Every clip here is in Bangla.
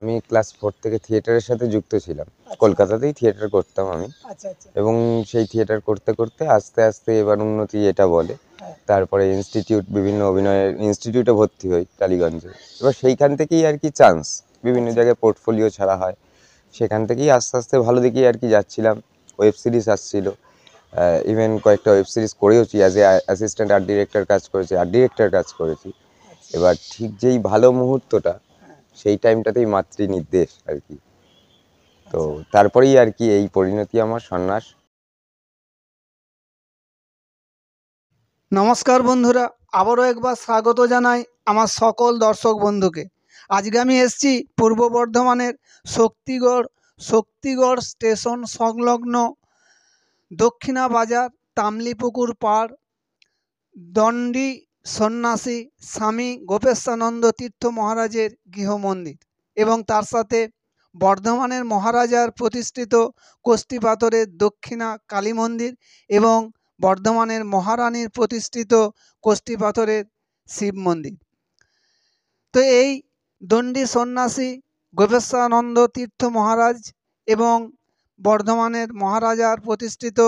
আমি ক্লাস 4 থেকে থিয়েটারের সাথে যুক্ত ছিলাম। আচ্ছা। কলকাতাতেই থিয়েটার করতাম আমি। আচ্ছা আচ্ছা। এবং সেই থিয়েটার করতে করতে আস্তে আস্তে এবার উন্নতি এটা বলে। হ্যাঁ। তারপরে বিভিন্ন অভিনয়ের ইনস্টিটিউটে ভর্তি হই টালিগঞ্জে। এবার সেইখান থেকেই আর কি চান্স বিভিন্ন আচ্ছা। জায়গায় পোর্টফোলিও ছাড়া হয়। সেখান থেকেই আস্তে আস্তে ভালো দিকেই আর কি যাচ্ছিলাম। ওয়েব সিরিজ আসছিল। ইভেন কয়েকটা ওয়েব সিরিজ করেওছি, as a assistant art director কাজ করেছি, আর্ট ডিরেক্টর কাজ করেছি। আচ্ছা। এবার ঠিক যেই ভালো মুহূর্তটা, হ্যাঁ। সেই টাইমটাতেই মাতৃ নির্দেশ আর কি। তো আচ্ছা। তারপরেই আর কি এই পরিণতি আমার সন্ন্যাস। নমস্কার বন্ধুরা, আবারও একবার স্বাগত জানাই আমার সকল দর্শক বন্ধুকে। আজকে আমি এসেছি পূর্ব বর্ধমানের শক্তিগড় স্টেশন সংলগ্ন দক্ষিণা বাজার তামলিপুকুর পাড় দণ্ডী সন্ন্যাসী স্বামী গোপেশানন্দ তীর্থ মহারাজের গৃহমন্দির এবং তার সাথে বর্ধমানের মহারাজার প্রতিষ্ঠিত কোষ্ঠী পাথরের দক্ষিণা কালী মন্দির এবং বর্ধমানের মহারানীর প্রতিষ্ঠিত কোষ্ঠী পাথরের শিব মন্দির। তো এই দণ্ডী সন্ন্যাসী গোপেশানন্দ তীর্থ মহারাজ এবং বর্ধমানের মহারাজার প্রতিষ্ঠিত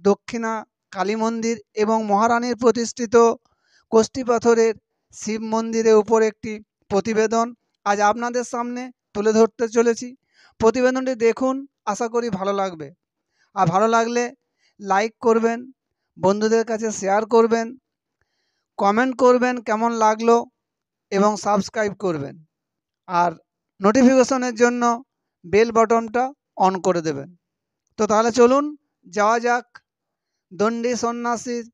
দক্ষিণা কালী মন্দির এবং মহারানীর প্রতিষ্ঠিত কোষ্ঠী পাথরের শিব মন্দিরের উপর একটি প্রতিবেদন আজ আপনাদের সামনে তুলে ধরতে চলেছি। প্রতিবেদনটি দেখুন, আশা করি ভালো লাগবে। আর ভালো লাগলে লাইক করবেন, বন্ধুদের কাছে শেয়ার করবেন, কমেন্ট করবেন কেমন লাগলো এবং সাবস্ক্রাইব করবেন। আর নোটিফিকেশনের জন্য বেল বাটনটা অন করে দেবেন। তো তাহলে চলুন যাওয়া যাক দণ্ডী সন্ন্যাসীর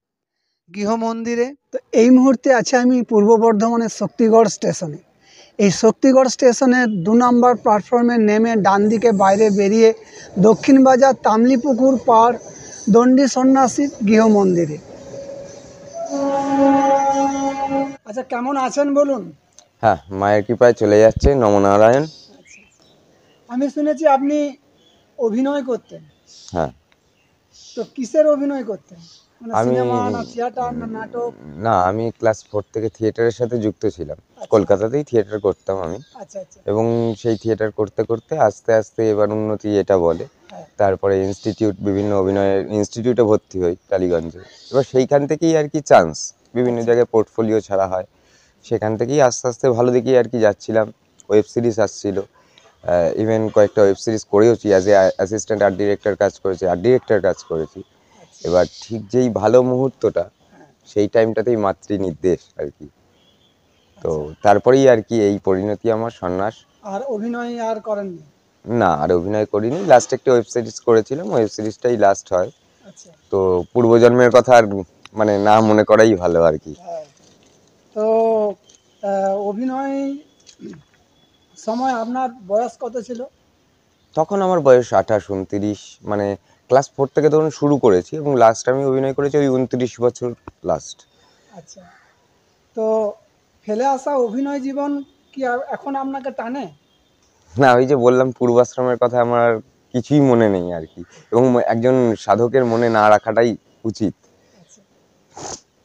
গৃহমন্দিরে। তো এই মুহূর্তে আছে আমি পূর্ব বর্ধমানের শক্তিগড় স্টেশনে। এই শক্তিগড় স্টেশনের 2 নম্বর প্ল্যাটফর্মে নেমে ডান দিকে বাইরে বেরিয়ে দক্ষিণ বাজার তামলিপুকুর পাড় দণ্ডী সন্ন্যাসীর গৃহমন্দিরে। আচ্ছা, কেমন আছেন বলুন? হ্যাঁ, মায়ের কৃপায় চলে যাচ্ছে, নমনারায়ণ। আমি শুনেছি আপনি অভিনয় করতেন। হ্যাঁ। তো কিসের অভিনয় করতেন? মানে আমি সিনেমা না থিয়েটার না নাটক? না, আমি ক্লাস 4 থেকে থিয়েটারের সাথে যুক্ত ছিলাম। আচ্ছা। কলকাতাতেই থিয়েটার করতাম আমি। আচ্ছা আচ্ছা। এবং সেই থিয়েটার করতে করতে আস্তে আস্তে এবার উন্নতি এটা বলে। হ্যাঁ। তারপরে বিভিন্ন অভিনয়ের ইনস্টিটিউটে ভর্তি হই টালিগঞ্জে। এবার সেইখান থেকেই আর কি চান্স বিভিন্ন আচ্ছা। জায়গায় পোর্টফোলিও ছাড়া হয়। সেখান থেকেই আস্তে আস্তে ভালো দিকেই আর কি যাচ্ছিলাম। ওয়েব সিরিজ আসছিল। ইভেন কয়েকটা ওয়েব সিরিজ করেওছি, as a assistant art director কাজ করেছি, আর্ট ডিরেক্টর কাজ করেছি। আচ্ছা। এবার ঠিক যেই ভালো মুহূর্তটা, হ্যাঁ। সেই টাইমটাতেই মাতৃ নির্দেশ আর কি। তো আচ্ছা। তারপরেই আর কি এই পরিণতি আমার সন্ন্যাস। আর অভিনয় আর করেননি? না, আর অভিনয় করিনি। লাস্ট একটা ওয়েব সিরিজ করেছিলাম, ওয়েব সিরিজটাই লাস্ট হয়। আচ্ছা। তো পূর্বজন্মের কথা আর মানে না মনে করাই ভালো আর কি। হ্যাঁ। তো অভিনয় সময় আপনার বয়স কত ছিল? তখন আমার বয়স 28, 29, মানে ক্লাস 4 থেকে তখন শুরু করেছি এবং লাস্ট আমি অভিনয় করেছি ওই 29 বছর লাস্ট। আচ্ছা। তো ফেলে আসা অভিনয় জীবন কি এখন আপনাকে টানে? না, ওই যে বললাম পূর্বাশ্রমের কথা আমার আর কিছুই মনে নেই আর কি। এবং একজন সাধকের মনে না রাখাটাই উচিত। আচ্ছা।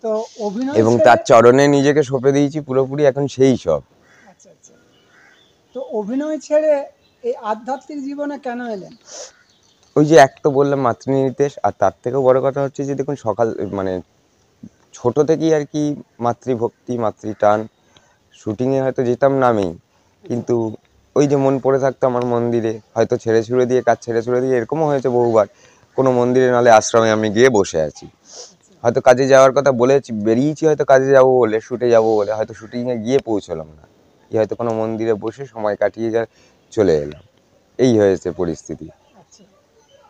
তো অভিনয় এবং তার চরণে নিজেকে সঁপে দিয়েছি পুরোপুরি, এখন সেই সব। আচ্ছা আচ্ছা। তো অভিনয় ছেড়ে এই আধ্যাত্মিক জীবনে কেন এলেন? ওই যে এক তো বললাম মাতৃনির্দেশ, আর তার থেকেও বড় কথা হচ্ছে যে দেখুন মানে ছোট থেকেই আর কি মাতৃভক্তি, মাতৃটান। শুটিংয়ে হয়তো যেতাম নামেই, কিন্তু ওই যে মন পড়ে থাকতো আমার মন্দিরে, হয়তো ছেড়ে ছুড়ে দিয়ে কাজ ছেড়ে ছুড়ে দিয়ে এরকমও হয়েছে বহুবার। কোনো মন্দিরে নাহলে আশ্রমে আমি গিয়ে বসে আছি। হয়তো কাজে যাওয়ার কথা বলেছি, বেরিয়েছি হয়তো কাজে যাবো বলে, শুটে যাবো বলে, হয়তো শুটিংয়ে গিয়ে পৌঁছলাম না, হয়তো কোনো মন্দিরে বসে সময় কাটিয়ে চলে এলাম। এই হয়েছে পরিস্থিতি। আচ্ছা।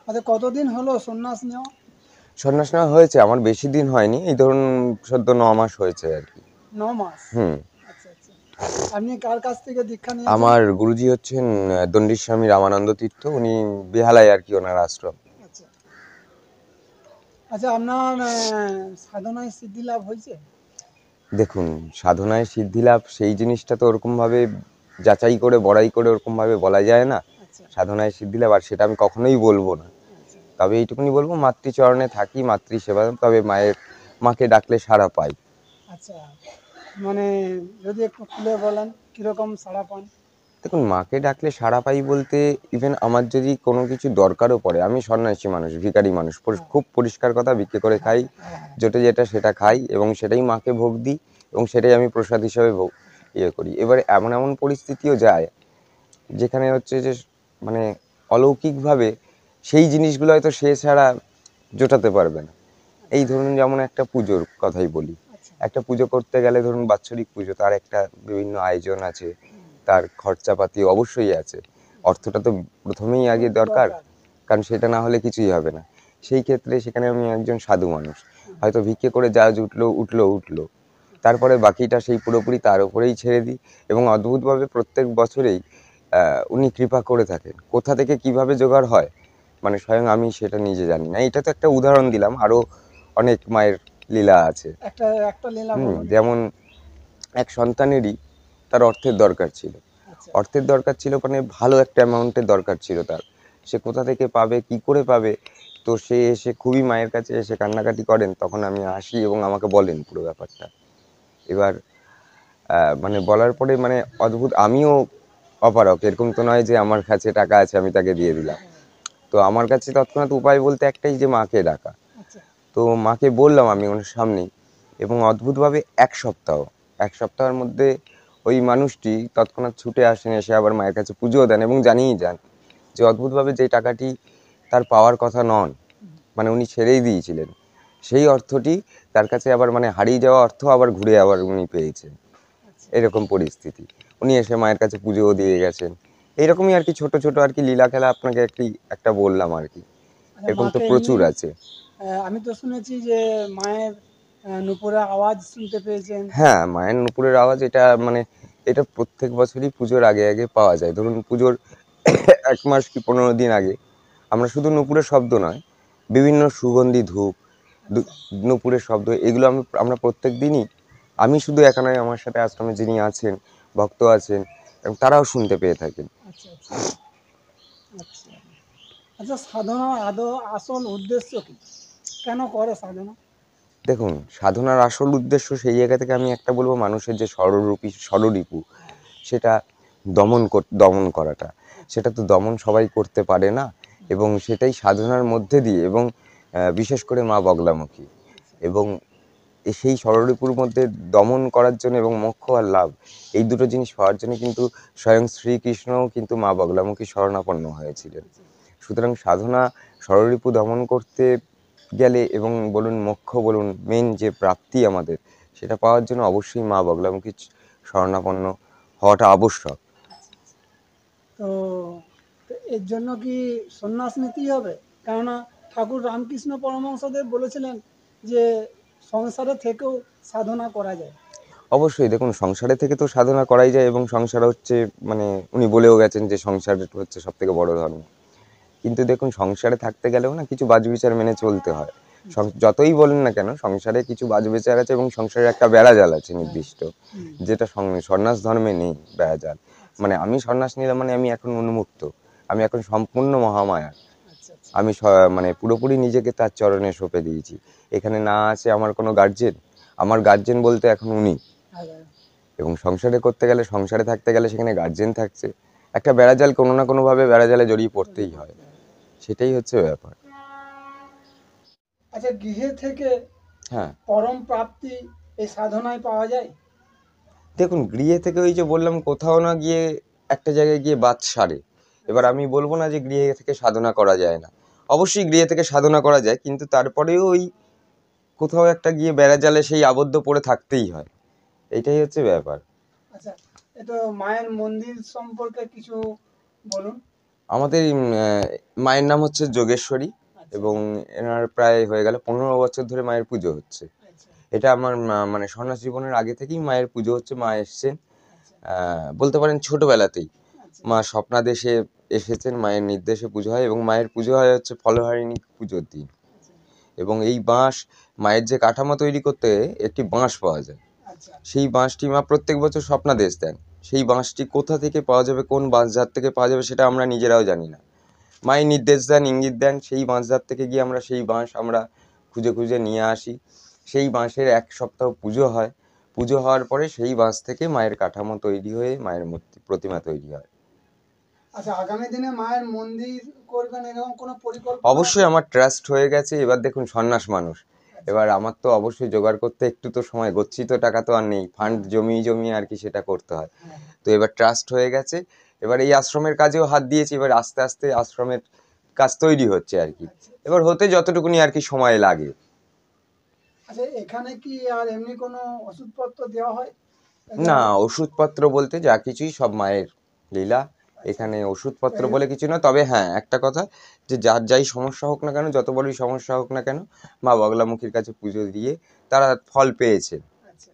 আচ্ছা, কতদিন হলো সন্ন্যাস নেওয়া? সন্ন্যাস নেওয়া হয়েছে আমার বেশি দিন হয়নি, এই ধরুন সদ্য 9 মাস হয়েছে আর কি। 9 মাস? হুম। আচ্ছা আচ্ছা। আপনি কার কাছ থেকে দীক্ষা নিয়েছেন? আমার গুরুজি হচ্ছেন দণ্ডী স্বামী রামানন্দ তীর্থ, উনি বেহালায় আর কি ওনার আশ্রম। আচ্ছা। আচ্ছা, আপনার সাধনায় সিদ্ধি লাভ হয়েছে? দেখুন, সাধনায় সিদ্ধি লাভ সেই জিনিসটা তো ওরকমভাবে যাচাই করে বড়াই করে ওরকমভাবে বলা যায় না। আচ্ছা সাধনায় সিদ্ধি লাভ, আর সেটা আমি কখনোই বলবো না। আচ্ছা। তবে এইটুকুনি বলবো, মাতৃচরণে থাকি, মাতৃসেবা, তবে মাকে ডাকলে সাড়া পাই। আচ্ছা, মানে যদি একটু খুলে বলেন কিরকম সাড়া পান? দেখুন, মাকে ডাকলে সাড়া পাই বলতে ইভেন আমার যদি কোনো কিছু দরকারও পড়ে, আমি সন্ন্যাসী মানুষ, ভিখারি মানুষ, খুব পরিষ্কার কথা, ভিক্ষে করে খাই, জোটে যেটা সেটা খাই এবং সেটাই মাকে ভোগ দিই এবং সেটাই আমি প্রসাদ হিসাবে করি। এবারে এমন এমন পরিস্থিতিও যায় যেখানে হচ্ছে যে মানে অলৌকিকভাবে সেই জিনিসগুলো হয়তো সে ছাড়া জোটাতে পারবে না। এই ধরুন, যেমন একটা পুজোর কথাই বলি। একটা পুজো করতে গেলে ধরুন বাৎসরিক পুজো, তার একটা বিভিন্ন আয়োজন আছে, তার খরচাপাতি অবশ্যই আছে। অর্থটা তো প্রথমেই আগে দরকার, কারণ সেটা না হলে কিছুই হবে না। সেই ক্ষেত্রে সেখানে আমি একজন সাধু মানুষ, হয়তো ভিক্ষে করে যা উঠলো, তারপরে বাকিটা সেই পুরোপুরি তার উপরেই ছেড়ে দিই এবং অদ্ভুতভাবে প্রত্যেক বছরেই উনি কৃপা করে থাকেন। কোথা থেকে কিভাবে জোগাড় হয় মানে স্বয়ং আমি সেটা নিজে জানি না। এটা তো একটা উদাহরণ দিলাম, আরো অনেক মায়ের লীলা আছে। একটা লীলা বলুন। যেমন এক সন্তানেরই তার অর্থের দরকার ছিল। আচ্ছা, অর্থের দরকার ছিল মানে ভালো একটা অ্যামাউন্টের দরকার ছিল তার। সে কোথা থেকে পাবে, কি করে পাবে? তো সে এসে খুবই মায়ের কাছে এসে কান্নাকাটি করেন। তখন আমি আসি এবং আমাকে বলেন পুরো ব্যাপারটা। এবার মানে বলার পরে মানে অদ্ভুত, আমিও অপারক। এরকম তো নয় যে আমার কাছে টাকা আছে আমি তাকে দিয়ে দিলাম। তো আমার কাছে তৎক্ষণাৎ উপায় বলতে একটাই, যে মাকে ডাকা। আচ্ছা, তো মাকে বললাম আমি ওনার সামনেই এবং অদ্ভুতভাবে ১ সপ্তাহের মধ্যে ওই মানুষটি তৎক্ষণাৎ ছুটে আসেন, এসে আবার মায়ের কাছে পুজোও দেন এবং জানিয়ে যান যে অদ্ভুতভাবে যে টাকাটি তার পাওয়ার কথা নন, মানে উনি ছেড়েই দিয়েছিলেন, সেই অর্থটি তার কাছে আবার মানে হারিয়ে যাওয়া অর্থ আবার ঘুরে আবার উনি পেয়েছেন। এরকম পরিস্থিতি। উনি এসে মায়ের কাছে পুজোও দিয়ে গেছেন। এইরকমই আর কি ছোট ছোট আর কি লীলা খেলা আপনাকে একটা বললাম আর কি। এরকম তো মাকে প্রচুর এমনি আছে। আমি তো শুনেছি যে মায়ের নুপুরের আওয়াজ শুনতে পেয়েছেন। হ্যাঁ, মায়ের নুপুরের আওয়াজ, এটা মানে এটা প্রত্যেক বছরই পুজোর আগে আগে পাওয়া যায়। ধরুন পুজোর ১ মাস কি ১৫ দিন আগে আমরা শুধু নুপুরের শব্দ নয়, বিভিন্ন সুগন্ধি ধূপ, আচ্ছা, নুপুরের শব্দ, এগুলো আমরা প্রত্যেক দিনই, আমি শুধু একা নয়, আমার সাথে আশ্রমে যিনি আছেন, ভক্ত আছেন, এবং তারাও শুনতে পেয়ে থাকেন। আচ্ছা, আচ্ছা, আচ্ছা। আচ্ছা, সাধনার আসল উদ্দেশ্য কি? কেন করে সাধনা? দেখুন, সাধনার আসল উদ্দেশ্য সেই জায়গা থেকে আমি একটা বলবো, মানুষের যে ষড়রিপু, সেটা দমন করাটা। সেটা তো দমন সবাই করতে পারে না এবং সেটাই সাধনার মধ্যে দিয়ে এবং বিশেষ করে মা বগলামুখী এবং সেই ষড়রিপুর মধ্যে দমন করার জন্য এবং মোক্ষ আর লাভ, এই দুটো জিনিস পাওয়ার জন্য কিন্তু স্বয়ং শ্রীকৃষ্ণও কিন্তু মা বগলামুখী শরণাপন্ন হয়েছিলেন। সুতরাং সাধনা ষড়রিপু দমন করতে গেলে এবং বলুন মোক্ষ বলুন, মেন যে প্রাপ্তি আমাদের, সেটা পাওয়ার জন্য অবশ্যই মা বগলামুখী শরণাপন্ন হওয়াটা আবশ্যক। তো তো এর জন্য কি সন্ন্যাস নিতেই হবে? কেননা ঠাকুর রামকৃষ্ণ পরমহংসদেব বলেছিলেন যে সংসারে থেকেও সাধনা করা যায়। অবশ্যই দেখুন, সংসারে থেকে তো সাধনা করাই যায় এবং সংসার হচ্ছে মানে উনি বলেও গেছেন যে সংসার হচ্ছে সব থেকে বড় ধর্ম। কিন্তু দেখুন, সংসারে থাকতে গেলেও না কিছু বাছবিচার মেনে চলতে হয়। যতই বলেন না কেন, সংসারে কিছু বাছবিচার আছে এবং সংসারের একটা বেড়াজাল আছে নির্দিষ্ট, যেটা সন্ন্যাস ধর্মে নেই বেড়াজাল। মানে আমি সন্ন্যাস নিলাম মানে আমি এখন উন্মুক্ত, আমি এখন সম্পূর্ণ মহামায়া, আচ্ছা, আচ্ছা, আমি মানে পুরোপুরি নিজেকে তার চরণে সঁপে দিয়েছি। এখানে না আছে আমার কোনো গার্জেন, আমার গার্জেন বলতে এখন উনি। আচ্ছা। এবং সংসারে করতে গেলে, সংসারে থাকতে গেলে সেখানে গার্জেন থাকছে, একটা বেড়াজাল, কোনো না কোনোভাবে বেড়াজালে জড়িয়ে পড়তেই হয়। সেটাই হচ্ছে ব্যাপার। আচ্ছা, গৃহে থেকে হ্যাঁ, পরম প্রাপ্তি এই সাধনায় পাওয়া যায়? দেখুন, গৃহে থেকে ওই যে বললাম কোথাও না গিয়ে একটা জায়গায় গিয়ে বাত সারে। এবার আমি বলবো না যে গৃহে থেকে সাধনা করা যায় না, অবশ্যই গৃহে থেকে সাধনা করা যায়, কিন্তু তারপরেও ওই কোথাও একটা গিয়ে বেড়াজালে সেই আবদ্ধ পড়ে থাকতেই হয়। এইটাই হচ্ছে ব্যাপার। আচ্ছা, এটা মায়ের মন্দির সম্পর্কে কিছু বলুন। আমাদের মায়ের নাম হচ্ছে যোগেশ্বরী এবং এনার প্রায় হয়ে গেল 15 বছর ধরে মায়ের পুজো হচ্ছে। আচ্ছা, এটা আমার মানে সন্ন্যাস জীবনের আগে থেকেই মায়ের পুজো হচ্ছে, মা এসছেন। বলতে পারেন ছোটবেলাতেই মা স্বপ্নাদেশে এসেছেন, মায়ের নির্দেশে পুজো হয় এবং মায়ের পুজো হয় হচ্ছে ফলহারিণী পুজোর দিন। এবং এই বাঁশ, মায়ের যে কাঠামো তৈরি করতে একটি বাঁশ পাওয়া যায়, আচ্ছা, সেই বাঁশটি মা প্রত্যেক বছর স্বপ্নাদেশ দেন। সেই বাঁশটি কোথা থেকে পাওয়া যাবে, কোন বাঁশঝাড় থেকে পাওয়া যাবে, সেটা আমরা নিজেরাও জানি না। মায়ের নির্দেশ দেন, ইঙ্গিত দেন, সেই বাঁশঝাড় থেকে গিয়ে সেই বাঁশ আমরা খুঁজে খুঁজে নিয়ে আসি। সেই বাঁশের 1 সপ্তাহ পুজো হয়। পুজো হওয়ার পরে সেই বাঁশ থেকে মায়ের কাঠামো তৈরি হয়ে মায়ের মূর্তি প্রতিমা তৈরি হয়। আচ্ছা, আগামী দিনে মায়ের মন্দির করবেন এরকম কোনো পরিকল্পনা? অবশ্যই আমার ট্রাস্ট হয়ে গেছে। এবার দেখুন সন্ন্যাস মানুষ, এবার আমার তো অবশ্যই জোগাড় করতে একটু তো সময়, গচ্ছিত টাকা তো আর নেই, ফান্ড জমিয়ে আর কি সেটা করতে হয়। হ্যাঁ। তো এবার ট্রাস্ট হয়ে গেছে, এবার এই আশ্রমের কাজেও হাত দিয়েছি, এবার আস্তে আস্তে আশ্রমের কাজ তৈরি হচ্ছে আর কি, এবার হতে যতটুকুনি আর কি সময় লাগে। আচ্ছা, এখানে কি আর এমনি কোনো ওষুধপত্র দেওয়া হয়? না, ওষুধপত্র বলতে যা কিছুই সব মায়ের লীলা, এখানে ওষুধপত্র বলে কিছু না। তবে হ্যাঁ, একটা কথা, যে যার যাই সমস্যা হোক না কেন, যত বড়ই সমস্যা হোক না কেন, মা বগলামুখীর কাছে পুজো দিয়ে তারা ফল পেয়েছে, আচ্ছা,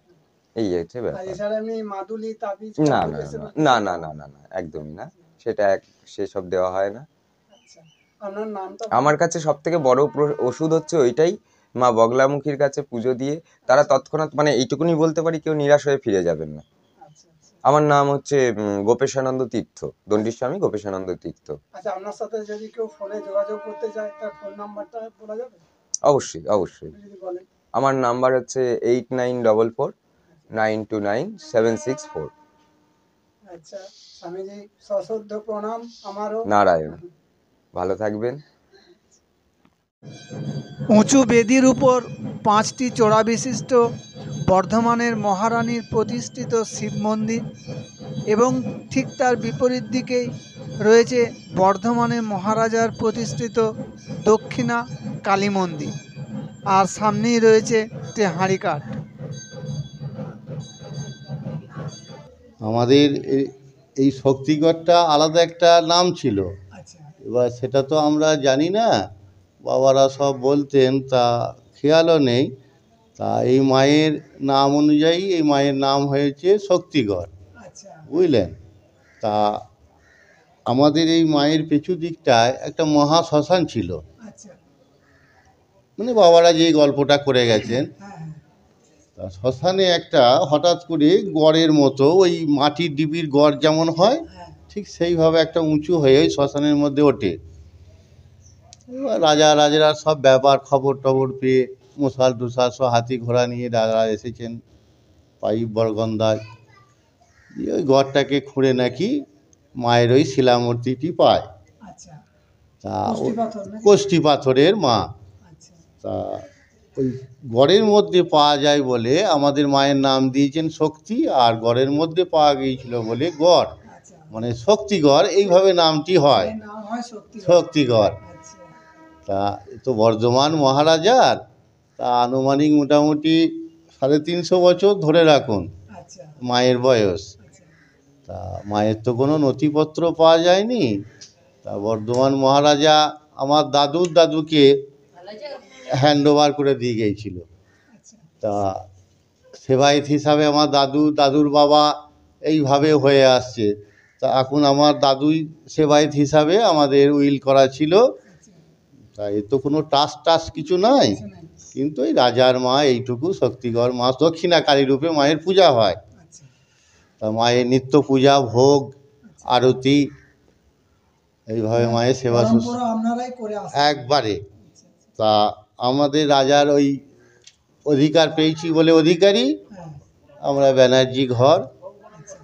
এই হচ্ছে আর ব্যাপার। এছাড়া এমনি মাদুলি তাবিজ না কবজ না এসবের না কিছু না দেওয়া না হয়? না না না, একদমই না, সেসব দেওয়া হয় না। আচ্ছা, আপনার নামটা আমার কাছে সব থেকে বড় ওষুধ হচ্ছে ওইটাই, মা বগলামুখীর কাছে পুজো দিয়ে তারা তৎক্ষণাৎ, মানে এইটুকুনি বলতে পারি, কেউ নিরাশ হয়ে ফিরে যাবেন না। আচ্ছা, আচ্ছা। আমার নাম হচ্ছে গোপেশানন্দ তীর্থ, দণ্ডিস্বামী গোপেশানন্দ তীর্থ। আচ্ছা, আপনার সাথে যদি কেউ ফোনে যোগাযোগ করতে চায় তার ফোন নাম্বারটা বলা যাবে? অবশ্যই অবশ্যই, একটু যদি বলেন। আমার নাম্বার হচ্ছে 8944 929 764। আচ্ছা, স্বামীজি সশ্রদ্ধ প্রণাম আমারও। নারায়ণ, ভালো থাকবেন। উঁচু বেদির উপর 5টি চূড়া বিশিষ্ট বর্ধমানের মহারানীর প্রতিষ্ঠিত শিব মন্দির এবং ঠিক তার বিপরীত দিকেই রয়েছে বর্ধমানের মহারাজার প্রতিষ্ঠিত দক্ষিণা কালী মন্দির, আর সামনেই রয়েছে হাঁড়িকাঠ। আমাদের এই শক্তিগড়টা আলাদা একটা নাম ছিল, আচ্ছা, এবার সেটা তো আমরা জানি না, বাবারা সব বলতেন, তা খেয়ালও নেই। তা এই মায়ের নাম অনুযায়ী এই মায়ের নাম হয়েছে শক্তিগড়, আচ্ছা, বুঝলেন। তা আমাদের এই মায়ের পেছু দিকটায় একটা মহা শ্মশান ছিল, আচ্ছা, মানে বাবারা যেই গল্পটা করে গেছেন। হ্যাঁ, তা শ্মশানে একটা হঠাৎ করে গড়ের মতো, ওই মাটির ডিবির গড় যেমন হয় হ্যাঁ, ঠিক সেইভাবে একটা উঁচু হয়ে ওই শ্মশানের মধ্যে ওঠে। এবার রাজারা সব ব্যাপার খবর টবর পেয়ে মশাল টুসাল সব হাতি ঘোড়া নিয়ে রাজারা এসেছেন পাইপ বরগন্দায়, দিয়ে ওই গড়টাকে খুঁড়ে নাকি মায়ের ওই শিলামূর্তিটি পায়। আচ্ছা, তা কোষ্ঠী পাথর নাকি? কোষ্ঠী পাথরের মা। আচ্ছা, তা ওই গড়ের মধ্যে পাওয়া যায় বলে আমাদের মায়ের নাম দিয়েছেন শক্তি, আর গড়ের মধ্যে পাওয়া গিয়েছিল বলে গড়, আচ্ছা, মানে শক্তিগড়, এইভাবে নামটি হয়, এর নাম হয় শক্তি। শক্তিগড়। আচ্ছা, তা এ তো বর্ধমান মহারাজার, তা আনুমানিক মোটামুটি 350 বছর ধরে রাখুন আচ্ছা, মায়ের বয়স। আচ্ছা, তা মায়ের তো কোনো নথিপত্র পাওয়া যায়নি। তা বর্ধমান মহারাজা আমার দাদুর দাদুকে হ্যান্ড ওভার করে দিয়ে গিয়েছিল। আচ্ছা, তা সেবায়েত হিসাবে আমার দাদুর বাবা এইভাবে হয়ে আসছে। তা এখন আমার দাদুই সেবায়েত হিসাবে আমাদের উইল করা ছিল। আচ্ছা, তা এ তো কোনো টাস কিছু নয়, কিছু নাই। কিন্তু এই রাজার মা এইটুকু শক্তিগড় মা দক্ষিণা কালী রূপে মায়ের পূজা হয়। আচ্ছা, তা মায়ের নিত্য পূজা ভোগ আরতি এইভাবে মায়ের সেবা পরম্পরা আপনারাই করে আসছেন। একবারে। আচ্ছা, তা আমাদের রাজার ওই অধিকার পেয়েছি বলে অধিকারী, হ্যাঁ, আমরা ব্যানার্জি ঘর, আচ্ছা,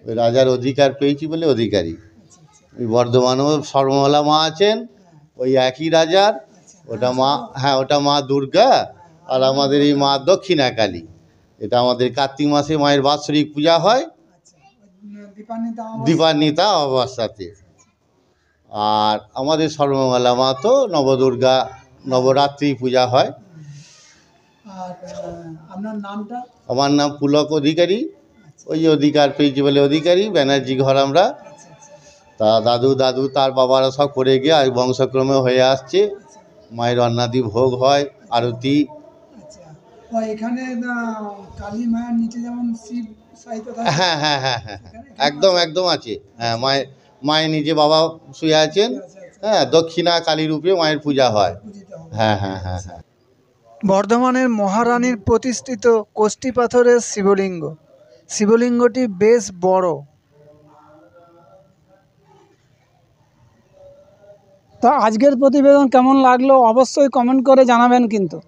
ওই রাজার অধিকার পেয়েছি বলে অধিকারী। আচ্ছা, আচ্ছা, ওই বর্ধমানেও সর্বমলা মা আছেন, হ্যাঁ, ওই একই রাজার, আচ্ছা, ওটা মা, হ্যাঁ ওটা মা দুর্গা, আর আমাদের এই মা দক্ষিণা কালী। এটা আমাদের কার্তিক মাসে মায়ের বাৎসরিক পূজা হয়, আচ্ছা, দীপান্বিতা দীপান্বিতা অমাবস্যাতে। আর আমাদের সর্বমঙ্গলা মা তো নবদুর্গা নবরাত্রি পূজা হয়। আর আপনার নামটা? আমার নাম পুলক অধিকারী, ওই অধিকার পেয়েছি বলে অধিকারী, ব্যানার্জি ঘর আমরা। আচ্ছা, আচ্ছা, তা দাদু তার বাবারা সব করে গিয়ে আর বংশক্রমে হয়ে আসছে। আচ্ছা, মায়ের অন্নাদি ভোগ হয়, আরতি। আচ্ছা, ও এখানে কালী মায়ের নিচে যেমন শিব সাহিত্য থাকে, হ্যাঁ হ্যাঁ হ্যাঁ হ্যাঁ হ্যাঁ, এখানে একদম আছে। হ্যাঁ মায়ের নিজে বাবা শুয়ে আছেন। আচ্ছা, আচ্ছা, হ্যাঁ, দক্ষিণা কালী রূপে মায়ের পূজা হয়। পূজিত হবে। হ্যাঁ। বর্ধমানের মহারানীর প্রতিষ্ঠিত কোষ্ঠী পাথরের শিবলিঙ্গ, শিবলিঙ্গটি বেশ বড়। তো আজকের প্রতিবেদন কেমন লাগলো অবশ্যই কমেন্ট করে জানাবেন কিন্তু।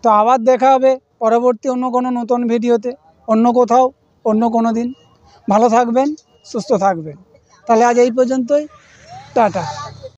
তো আবার দেখা হবে পরবর্তী অন্য কোনো নতুন ভিডিওতে। অন্য কোথাও অন্য কোনো দিন। ভালো থাকবেন, সুস্থ থাকবেন। তাহলে আজ এই পর্যন্তই, টাটা।